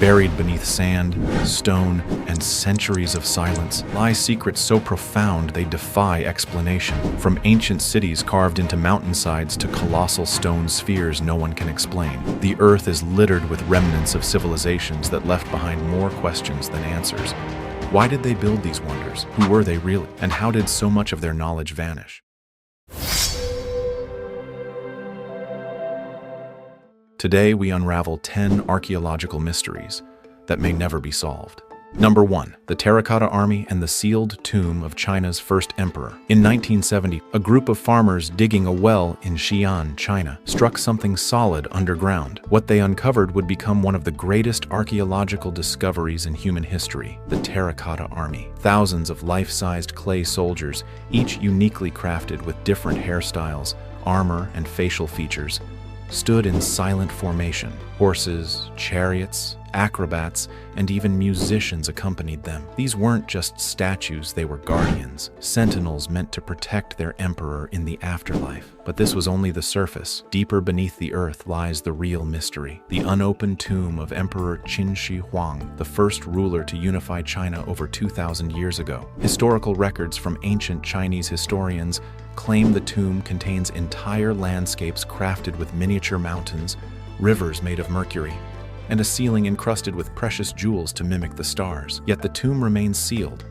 Buried beneath sand, stone, and centuries of silence lie secrets so profound they defy explanation. From ancient cities carved into mountainsides to colossal stone spheres no one can explain, the earth is littered with remnants of civilizations that left behind more questions than answers. Why did they build these wonders? Who were they really? And how did so much of their knowledge vanish? Today, we unravel 10 archaeological mysteries that may never be solved. Number 1. The Terracotta Army and the Sealed Tomb of China's First Emperor. In 1970, a group of farmers digging a well in Xi'an, China, struck something solid underground. What they uncovered would become one of the greatest archaeological discoveries in human history: the Terracotta Army. Thousands of life-sized clay soldiers, each uniquely crafted with different hairstyles, armor, and facial features, stood in silent formation. Horses, chariots, acrobats, and even musicians accompanied them. These weren't just statues, they were guardians, sentinels meant to protect their emperor in the afterlife. But this was only the surface. Deeper beneath the earth lies the real mystery: the unopened tomb of Emperor Qin Shi Huang, the first ruler to unify China over 2,000 years ago. Historical records from ancient Chinese historians claim the tomb contains entire landscapes crafted with miniature mountains, rivers made of mercury, and a ceiling encrusted with precious jewels to mimic the stars. Yet the tomb remains sealed.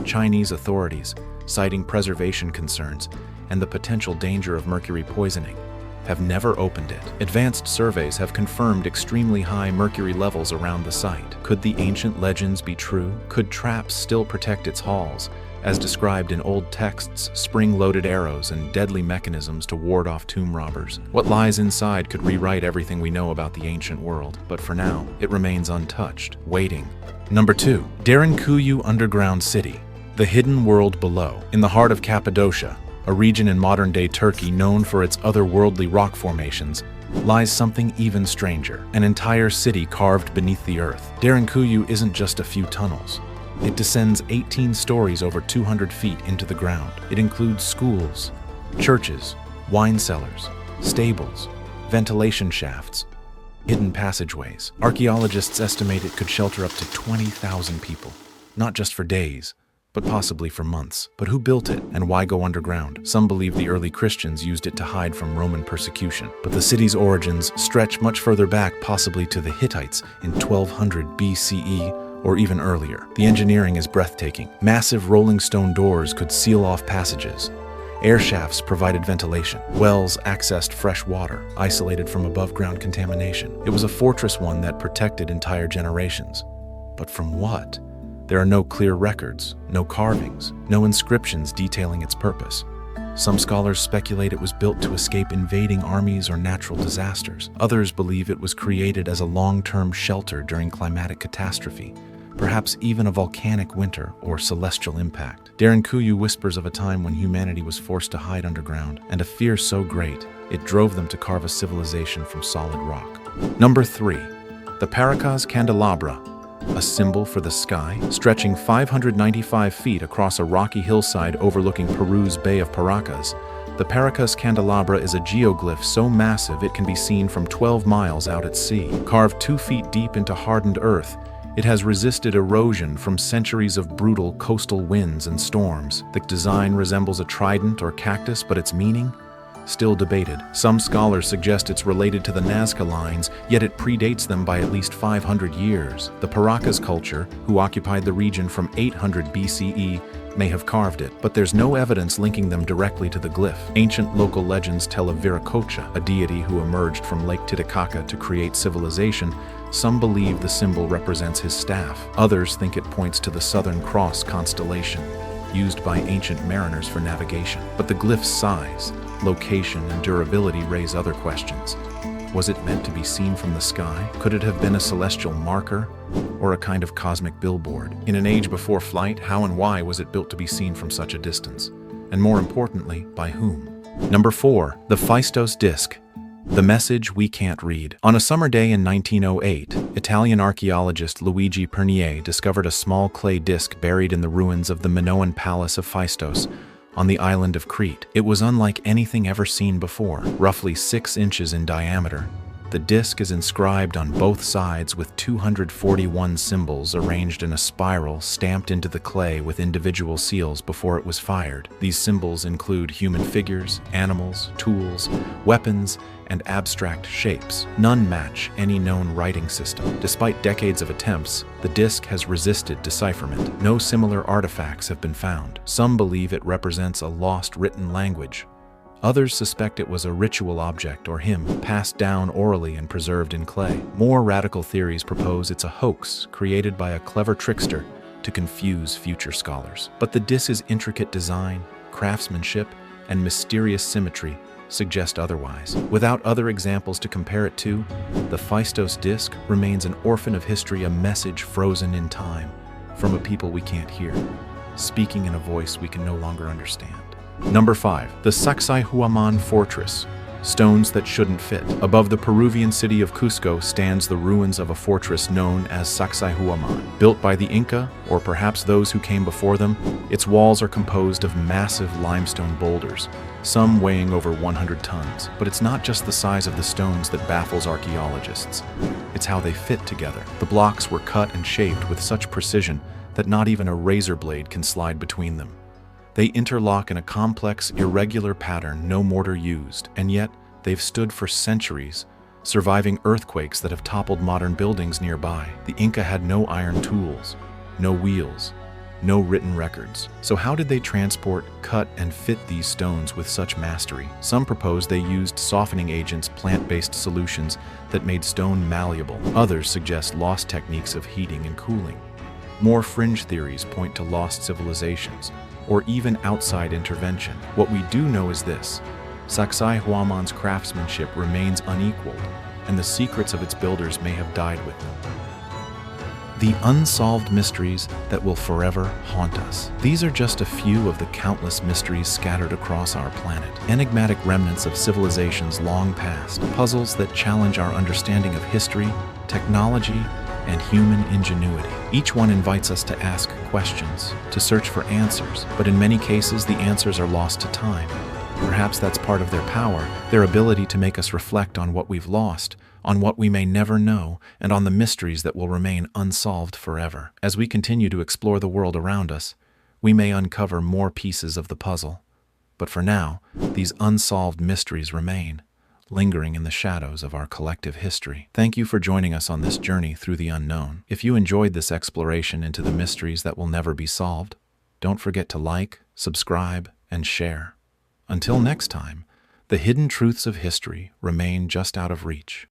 Chinese authorities, citing preservation concerns and the potential danger of mercury poisoning, have never opened it. Advanced surveys have confirmed extremely high mercury levels around the site. Could the ancient legends be true? Could traps still protect its halls, as described in old texts, spring-loaded arrows and deadly mechanisms to ward off tomb robbers? What lies inside could rewrite everything we know about the ancient world, but for now, it remains untouched, waiting. Number 2. Derinkuyu Underground City, the hidden world below. In the heart of Cappadocia, a region in modern-day Turkey known for its otherworldly rock formations, lies something even stranger: an entire city carved beneath the earth. Derinkuyu isn't just a few tunnels. It descends 18 stories over 200 feet into the ground. It includes schools, churches, wine cellars, stables, ventilation shafts, hidden passageways. Archaeologists estimate it could shelter up to 20,000 people, not just for days, but possibly for months. But who built it, and why go underground? Some believe the early Christians used it to hide from Roman persecution, but the city's origins stretch much further back, possibly to the Hittites in 1200 BCE, or even earlier. The engineering is breathtaking. Massive rolling stone doors could seal off passages. Air shafts provided ventilation. Wells accessed fresh water, isolated from above-ground contamination. It was a fortress, one that protected entire generations. But from what? There are no clear records, no carvings, no inscriptions detailing its purpose. Some scholars speculate it was built to escape invading armies or natural disasters. Others believe it was created as a long-term shelter during climatic catastrophe, perhaps even a volcanic winter or celestial impact. Derinkuyu whispers of a time when humanity was forced to hide underground, and a fear so great it drove them to carve a civilization from solid rock. Number 3. The Paracas Candelabra, a symbol for the sky. Stretching 595 feet across a rocky hillside overlooking Peru's Bay of Paracas, the Paracas Candelabra is a geoglyph so massive it can be seen from 12 miles out at sea. Carved 2 feet deep into hardened earth, it has resisted erosion from centuries of brutal coastal winds and storms. The design resembles a trident or cactus, but its meaning? Still debated. Some scholars suggest it's related to the Nazca lines, yet it predates them by at least 500 years. The Paracas culture, who occupied the region from 800 BCE, may have carved it, but there's no evidence linking them directly to the glyph. Ancient local legends tell of Viracocha, a deity who emerged from Lake Titicaca to create civilization. Some believe the symbol represents his staff. Others think it points to the Southern Cross constellation, used by ancient mariners for navigation. But the glyph's size, location, and durability raise other questions. Was it meant to be seen from the sky? Could it have been a celestial marker, or a kind of cosmic billboard? In an age before flight, how and why was it built to be seen from such a distance? And more importantly, by whom? Number 4. The Phaistos Disc, the message we can't read. On a summer day in 1908, Italian archaeologist Luigi Pernier discovered a small clay disc buried in the ruins of the Minoan palace of Phaistos, on the island of Crete. It was unlike anything ever seen before. Roughly 6 inches in diameter, The disc is inscribed on both sides with 241 symbols arranged in a spiral stamped into the clay with individual seals before it was fired. These symbols include human figures, animals, tools, weapons, and abstract shapes. None match any known writing system. Despite decades of attempts, the disc has resisted decipherment. No similar artifacts have been found. Some believe it represents a lost written language. Others suspect it was a ritual object or hymn passed down orally and preserved in clay. More radical theories propose it's a hoax created by a clever trickster to confuse future scholars. But the disc's intricate design, craftsmanship, and mysterious symmetry suggest otherwise. Without other examples to compare it to, the Phaistos disc remains an orphan of history, a message frozen in time from a people we can't hear, speaking in a voice we can no longer understand. Number 5. The Sacsayhuaman Fortress. Stones that shouldn't fit. Above the Peruvian city of Cusco stands the ruins of a fortress known as Sacsayhuaman. Built by the Inca, or perhaps those who came before them, its walls are composed of massive limestone boulders, some weighing over 100 tons. But it's not just the size of the stones that baffles archaeologists. It's how they fit together. The blocks were cut and shaped with such precision that not even a razor blade can slide between them. They interlock in a complex, irregular pattern no mortar used, and yet they've stood for centuries, surviving earthquakes that have toppled modern buildings nearby. The Inca had no iron tools, no wheels, no written records. So how did they transport, cut, and fit these stones with such mastery? Some propose they used softening agents, plant-based solutions that made stone malleable. Others suggest lost techniques of heating and cooling. More fringe theories point to lost civilizations, or even outside intervention. What we do know is this: Sacsayhuaman's craftsmanship remains unequaled, and the secrets of its builders may have died with them. The unsolved mysteries that will forever haunt us. These are just a few of the countless mysteries scattered across our planet. Enigmatic remnants of civilizations long past, puzzles that challenge our understanding of history, technology, and human ingenuity. Each one invites us to ask questions, to search for answers, but in many cases the answers are lost to time. Perhaps that's part of their power, their ability to make us reflect on what we've lost, on what we may never know, and on the mysteries that will remain unsolved forever. As we continue to explore the world around us, we may uncover more pieces of the puzzle. But for now, these unsolved mysteries remain, lingering in the shadows of our collective history. Thank you for joining us on this journey through the unknown. If you enjoyed this exploration into the mysteries that will never be solved, don't forget to like, subscribe, and share. Until next time, the hidden truths of history remain just out of reach.